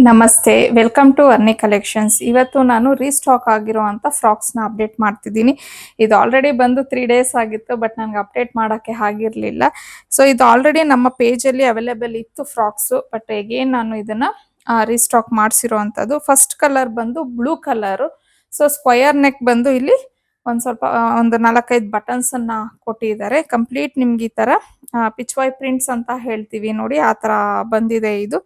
ನಮಸ್ತೆ, welcome to ಅರ್ನಿ collections. ಇವತ್ತು ನಾನು ರೀಸ್ಟಾಕ್ ಆಗಿರುವಂಥ ಫ್ರಾಕ್ಸ್ನ ಅಪ್ಡೇಟ್ ಮಾಡ್ತಿದ್ದೀನಿ. ಇದು ಆಲ್ರೆಡಿ ಬಂದು 3 ಡೇಸ್ ಆಗಿತ್ತು, ಬಟ್ ನನಗೆ ಅಪ್ಡೇಟ್ ಮಾಡೋಕ್ಕೆ ಆಗಿರಲಿಲ್ಲ. ಸೊ ಇದು ಆಲ್ರೆಡಿ ನಮ್ಮ ಪೇಜಲ್ಲಿ ಅವೈಲೇಬಲ್ ಇತ್ತು ಫ್ರಾಕ್ಸು, ಬಟ್ ಎಗೇನ್ ನಾನು ಇದನ್ನು ರೀಸ್ಟಾಕ್ ಮಾಡಿಸಿರುವಂಥದ್ದು. ಫಸ್ಟ್ ಕಲರ್ ಬಂದು blue colour. So square neck ಬಂದು ಇಲ್ಲಿ ಒಂದು 4-5 ಬಟನ್ಸನ್ನು ಕೊಟ್ಟಿದ್ದಾರೆ. ಕಂಪ್ಲೀಟ್ ನಿಮ್ಗೆ ಈ ಥರ ಪಿಚ್ವಾಯ್ ಪ್ರಿಂಟ್ಸ್ ಅಂತ ಹೇಳ್ತೀವಿ ನೋಡಿ, ಆ ಥರ ಬಂದಿದೆ ಇದು.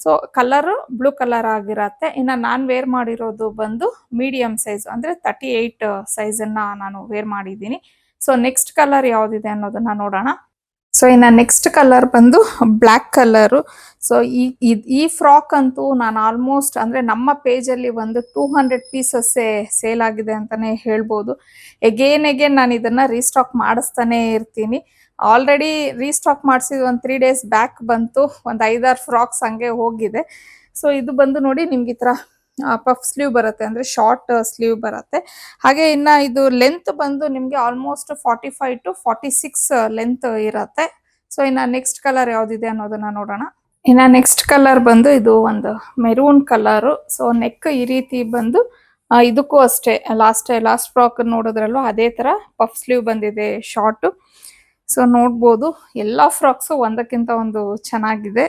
ಸೊ ಕಲರ್ ಬ್ಲೂ ಕಲರ್ ಆಗಿರತ್ತೆ. ಇನ್ನು ನಾನು ವೇರ್ ಮಾಡಿರೋದು ಬಂದು ಮೀಡಿಯಂ ಸೈಜ್, ಅಂದರೆ 38 ಸೈಜನ್ನು ನಾನು ವೇರ್ ಮಾಡಿದ್ದೀನಿ. ಸೊ ನೆಕ್ಸ್ಟ್ ಕಲರ್ ಯಾವುದಿದೆ ಅನ್ನೋದನ್ನ ನೋಡೋಣ. ಸೊ ಇನ್ನು ನೆಕ್ಸ್ಟ್ ಕಲರ್ ಬಂದು ಬ್ಲ್ಯಾಕ್ ಕಲರು. ಸೊ ಈ ಫ್ರಾಕ್ ಅಂತೂ ನಾನು ಆಲ್ಮೋಸ್ಟ್ ಅಂದರೆ ನಮ್ಮ ಪೇಜಲ್ಲಿ ಒಂದು 200 ಪೀಸಸ್ಸೇ ಸೇಲ್ ಆಗಿದೆ ಅಂತಲೇ ಹೇಳ್ಬೋದು. ಎಗೇನ್ ನಾನು ಇದನ್ನು ರೀಸ್ಟಾಕ್ ಮಾಡಿಸ್ತಾನೆ ಇರ್ತೀನಿ. ಆಲ್ರೆಡಿ ರೀಸ್ಟಾಕ್ ಮಾಡಿಸಿದ ಒಂದು 3 ಡೇಸ್ ಬ್ಯಾಕ್ ಬಂತು, ಒಂದು 5-6 ಫ್ರಾಕ್ಸ್ ಹಂಗೆ ಹೋಗಿದೆ. ಸೊ ಇದು ಬಂದು ನೋಡಿ ನಿಮ್ಗೆ ಈ ಥರ ಪಫ್ ಸ್ಲೀವ್ ಬರುತ್ತೆ, ಅಂದರೆ ಶಾರ್ಟ್ ಸ್ಲೀವ್ ಬರುತ್ತೆ. ಹಾಗೆ ಇನ್ನು ಇದು ಲೆಂತ್ ಬಂದು ನಿಮಗೆ ಆಲ್ಮೋಸ್ಟ್ 45 to 46 ಲೆಂತ್ ಇರುತ್ತೆ. ಸೊ ಇನ್ನು ನೆಕ್ಸ್ಟ್ ಕಲರ್ ಯಾವುದಿದೆ ಅನ್ನೋದನ್ನ ನೋಡೋಣ. ಇನ್ನು ನೆಕ್ಸ್ಟ್ ಕಲರ್ ಬಂದು ಇದು ಒಂದು ಮೆರೂನ್ ಕಲರು. ಸೊ ನೆಕ್ ಈ ರೀತಿ ಬಂದು ಇದಕ್ಕೂ ಅಷ್ಟೇ ಲಾಸ್ಟ್ ಫ್ರಾಕ್ ನೋಡಿದ್ರಲ್ಲೂ ಅದೇ ಥರ ಪಫ್ ಸ್ಲೀವ್ ಬಂದಿದೆ ಶಾರ್ಟು. ಸೊ ನೋಡ್ಬೋದು ಎಲ್ಲ ಫ್ರಾಕ್ಸು ಒಂದಕ್ಕಿಂತ ಒಂದು ಚೆನ್ನಾಗಿದೆ.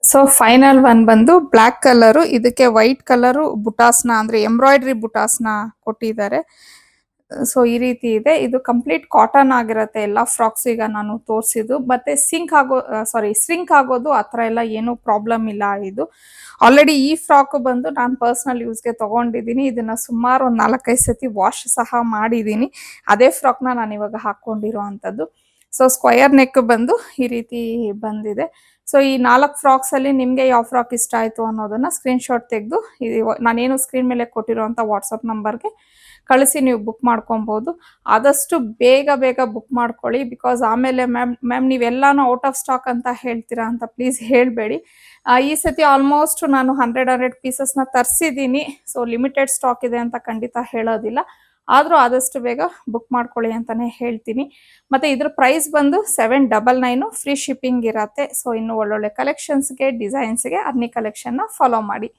ಸೊ ಫೈನಲ್ ಒನ್ ಬಂದು ಬ್ಲ್ಯಾಕ್ ಕಲರು. ಇದಕ್ಕೆ ವೈಟ್ ಕಲರು ಬುಟಾಸ್ನ, ಅಂದರೆ ಎಂಬ್ರಾಯ್ಡ್ರಿ ಬುಟಾಸ್ನ ಕೊಟ್ಟಿದ್ದಾರೆ. ಸೊ ಈ ರೀತಿ ಇದೆ. ಇದು ಕಂಪ್ಲೀಟ್ ಕಾಟನ್ ಆಗಿರುತ್ತೆ ಎಲ್ಲ ಫ್ರಾಕ್ಸ್ ಈಗ ನಾನು ತೋರಿಸಿದ್ದು. ಮತ್ತೆ ಸ್ರಿಂಕ್ ಆಗೋದು ಆ ಥರ ಎಲ್ಲ ಏನೂ ಪ್ರಾಬ್ಲಮ್ ಇಲ್ಲ. ಇದು ಆಲ್ರೆಡಿ ಈ ಫ್ರಾಕ್ ಬಂದು ನಾನು ಪರ್ಸ್ನಲ್ ಯೂಸ್ಗೆ ತೊಗೊಂಡಿದ್ದೀನಿ. ಇದನ್ನು ಸುಮಾರು ಒಂದು 4-5 ಸತಿ ವಾಶ್ ಸಹ ಮಾಡಿದ್ದೀನಿ. ಅದೇ ಫ್ರಾಕ್ನ ನಾನು ಇವಾಗ ಹಾಕ್ಕೊಂಡಿರೋ ಅಂಥದ್ದು. ಸೊ ಸ್ಕ್ವಯರ್ ನೆಕ್ ಬಂದು ಈ ರೀತಿ ಬಂದಿದೆ. ಸೊ ಈ 4 ಫ್ರಾಕ್ಸಲ್ಲಿ ನಿಮಗೆ ಯಾವ ಫ್ರಾಕ್ ಇಷ್ಟ ಆಯಿತು ಅನ್ನೋದನ್ನು ಸ್ಕ್ರೀನ್ಶಾಟ್ ತೆಗೆದು ನಾನೇನು ಸ್ಕ್ರೀನ್ ಮೇಲೆ ಕೊಟ್ಟಿರೋಂಥ ವಾಟ್ಸಪ್ ನಂಬರ್ಗೆ ಕಳಿಸಿ ನೀವು ಬುಕ್ ಮಾಡ್ಕೊಬೋದು. ಆದಷ್ಟು ಬೇಗ ಬುಕ್ ಮಾಡ್ಕೊಳ್ಳಿ. ಬಿಕಾಸ್ ಆಮೇಲೆ ಮ್ಯಾಮ್ ನೀವೆಲ್ಲಾನು ಔಟ್ ಆಫ್ ಸ್ಟಾಕ್ ಅಂತ ಹೇಳ್ತೀರಾ ಅಂತ ಪ್ಲೀಸ್ ಹೇಳಬೇಡಿ. ಈ ಸತಿ ಆಲ್ಮೋಸ್ಟ್ ನಾನು 100 ಪೀಸಸ್ನ ತರಿಸಿದ್ದೀನಿ. ಸೊ ಲಿಮಿಟೆಡ್ ಸ್ಟಾಕ್ ಇದೆ ಅಂತ ಖಂಡಿತ ಹೇಳೋದಿಲ್ಲ. ಆದರೂ ಆದಷ್ಟು ಬೇಗ ಬುಕ್ ಮಾಡ್ಕೊಳ್ಳಿ ಅಂತಲೇ ಹೇಳ್ತೀನಿ. ಮತ್ತು ಇದ್ರ ಪ್ರೈಸ್ ಬಂದು 799, ಫ್ರೀ ಶಿಪ್ಪಿಂಗ್ ಇರತ್ತೆ. ಸೊ ಇನ್ನು ಒಳ್ಳೊಳ್ಳೆ ಕಲೆಕ್ಷನ್ಸ್ಗೆ, ಡಿಸೈನ್ಸ್ಗೆ ಅರ್ನಿ ಕಲೆಕ್ಷನ್ನ ಫಾಲೋ ಮಾಡಿ.